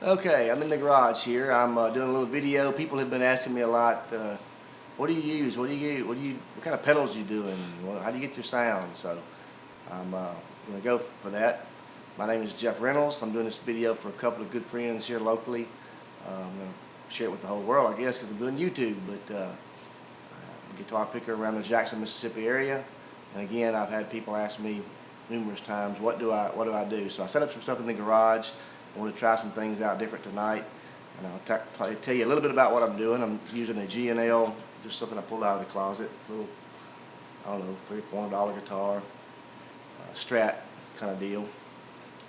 Okay, I'm in the garage here. I'm doing a little video. People have been asking me a lot, what do you use? What kind of pedals are you doing? How do you get your sound? So I'm going to go for that. My name is Jeff Reynolds. I'm doing this video for a couple of good friends here locally. I'm going to share it with the whole world, I guess, because I'm doing YouTube. But I'm a guitar picker around the Jackson, Mississippi area. And again, I've had people ask me numerous times, what do I do? So I set up some stuff in the garage. I want to try some things out different tonight, and I'll tell you a little bit about what I'm doing. I'm using a G&L, just something I pulled out of the closet, a little, I don't know, $300-400 guitar, Strat kind of deal.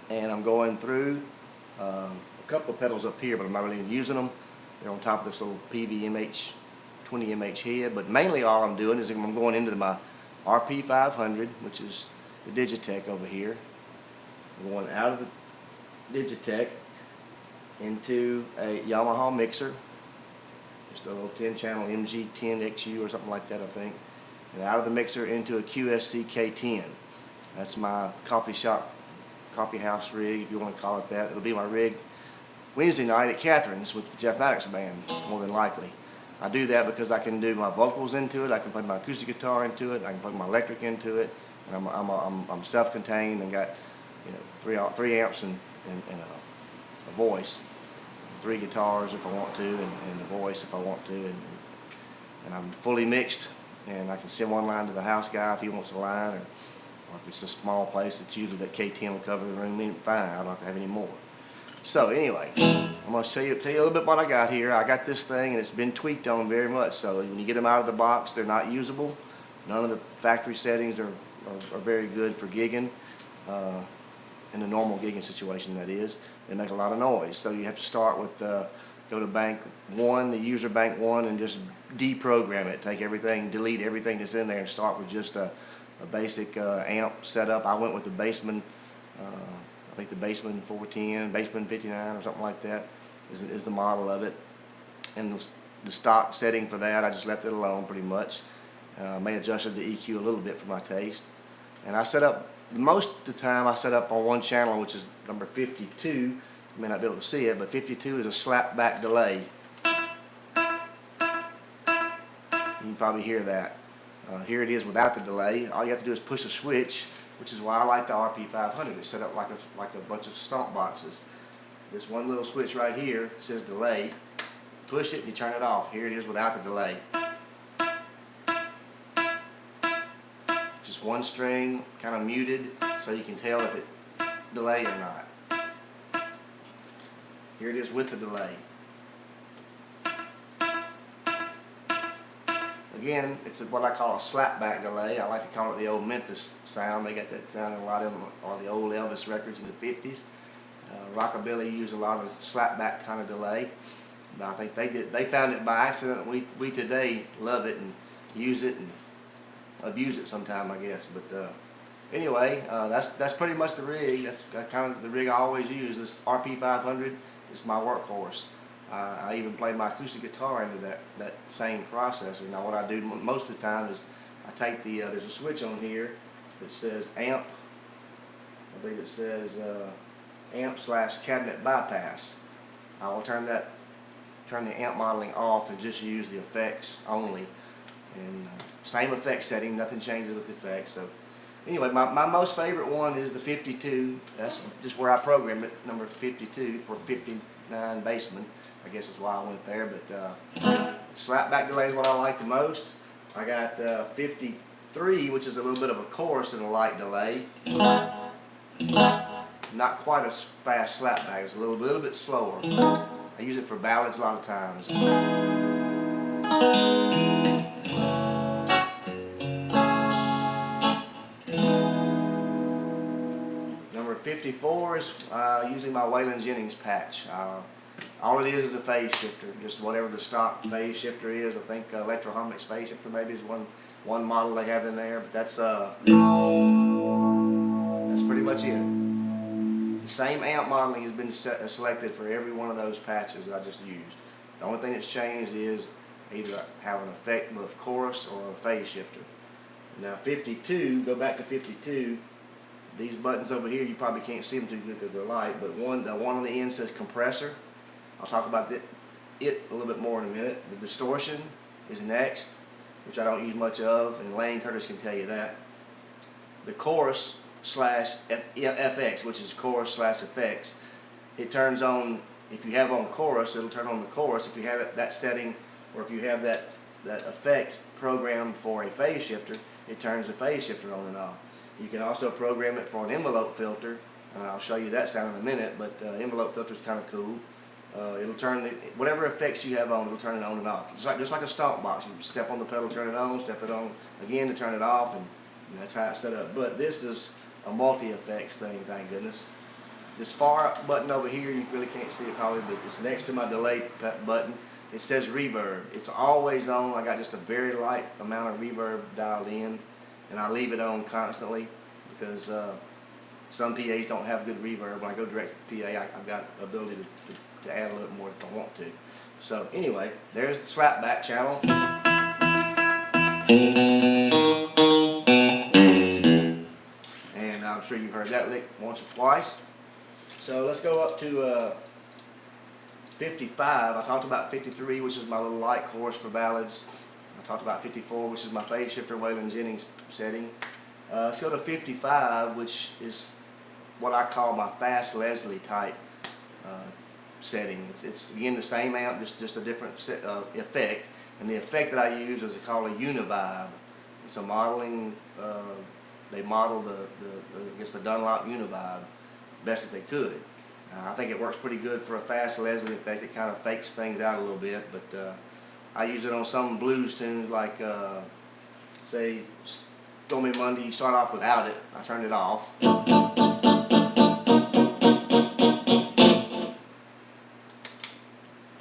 And I'm going through a couple of pedals up here, but I'm not really using them. They're on top of this little PVMH 20 head, but mainly all I'm doing is I'm going into my RP500, which is the DigiTech over here. I'm going out of the DigiTech into a Yamaha mixer, just a little 10-channel MG10XU or something like that, I think, and out of the mixer into a QSC K10. That's my coffee house rig, if you want to call it that. It'll be my rig Wednesday night at Catherine's with the Jeff Maddox band, more than likely. I do that because I can do my vocals into it, I can play my acoustic guitar into it, I can plug my electric into it, and I'm self-contained and got, you know, three amps and a voice, 3 guitars if I want to, and a voice if I want to, and I'm fully mixed, and I can send one line to the house guy if he wants a line, or if it's a small place, it's usually that K10 will cover the room, fine, I don't have to have any more. So anyway, I'm going to tell you a little bit what I got here. I got this thing, and it's been tweaked on very much, so when you get them out of the box, they're not usable. None of the factory settings are very good for gigging. In the normal gigging situation, that is, they make a lot of noise. So you have to start with, go to bank 1, the user bank 1, and just deprogram it. Take everything, delete everything that's in there, and start with just a basic amp setup. I went with the Bassman, I think the Bassman 410, Bassman 59 or something like that is the model of it. And the stock setting for that, I just left it alone pretty much. May adjusted the EQ a little bit for my taste. And I set up, most of the time I set up on one channel, which is number 52. You may not be able to see it, but 52 is a slap back delay. You can probably hear that. Here it is without the delay. All you have to do is push a switch, which is why I like the RP500. It's set up like a bunch of stomp boxes. This one little switch right here says delay. Push it and you turn it off. Here it is without the delay. Just one string, kind of muted, so you can tell if it delay or not. Here it is with the delay. Again, it's what I call a slapback delay. I like to call it the old Memphis sound. They got that sound in a lot of them, all the old Elvis records in the 50s. Rockabilly used a lot of slapback kind of delay. But I think they found it by accident. We today love it and use it and abuse it sometime, I guess. But anyway, that's pretty much the rig. That's kind of the rig I always use. This RP500 is my workhorse. I even play my acoustic guitar into that same processor. Now what I do most of the time is I take there's a switch on here that says amp. I believe it says amp/cabinet bypass. I will turn the amp modeling off and just use the effects only. And same effect setting, nothing changes with the effects. So anyway, my most favorite one is the 52. That's just where I program it, number 52 for 59 Bassman. I guess is why I went there. But slapback delay is what I like the most. I got 53, which is a little bit of a chorus and a light delay. Not quite as fast slapback. It's a little bit slower. I use it for ballads a lot of times. Number 54 is using my Waylon Jennings patch. All it is a phase shifter, just whatever the stock phase shifter is. I think Electrohomic's phase shifter maybe is one model they have in there, but that's pretty much it. The same amp modeling has been selected for every one of those patches I just used. The only thing that's changed is either have an effect with chorus or a phase shifter. Now 52, go back to 52. these buttons over here, you probably can't see them too good because they're light, but the one on the end says compressor. I'll talk about it a little bit more in a minute. The distortion is next, which I don't use much of, and Lane Curtis can tell you that. The chorus slash FX, which is chorus slash effects, it turns on, if you have on chorus, it'll turn on the chorus. If you have that setting, or if you have that effect programmed for a phase shifter, it turns the phase shifter on and off. You can also program it for an envelope filter. I'll show you that sound in a minute, but envelope filter is kind of cool. It'll turn whatever effects you have on, it'll turn it on and off. Just like a stomp box. You step on the pedal, turn it on, step it on again to turn it off, and that's how it's set up. But this is a multi-effects thing, thank goodness. This far up button over here, you really can't see it probably, but it's next to my delay button. It says reverb. It's always on. I got just a very light amount of reverb dialed in, and I leave it on constantly because some PAs don't have good reverb. When I go direct to the PA, I've got the ability to add a little more if I want to. So anyway, there's the slapback channel. And I'm sure you've heard that lick once or twice. So let's go up to 55. I talked about 53, which is my little light chorus for ballads. I talked about 54, which is my phase shifter Waylon Jennings setting. Let's go to 55, which is what I call my fast Leslie type setting. It's again the same amp, just a different effect. And the effect that I use is called a Univibe. It's a modeling. They model I guess the Dunlop Univibe best that they could. I think it works pretty good for a fast Leslie effect. It kind of fakes things out a little bit, but I use it on some blues tunes like say Stormy Monday. You start off without it. I turned it off.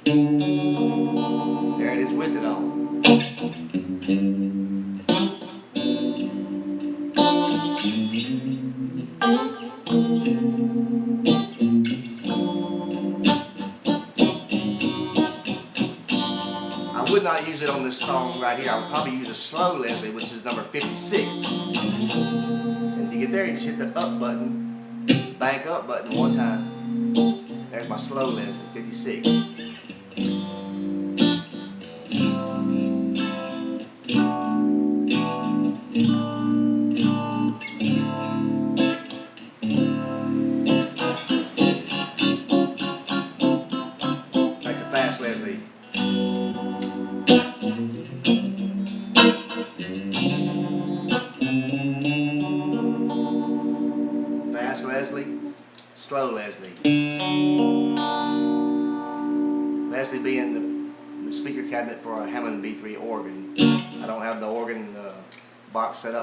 There it is with it on. I would not use it on this song right here. I would probably use a slow Leslie, which is number 56. And to get there, you just hit the up button, bank up button one time. There's my slow Leslie, 56. Like the fast Leslie. Fast Leslie, slow Leslie. Leslie being the speaker cabinet for a Hammond B3 organ. I don't have the organ box set up.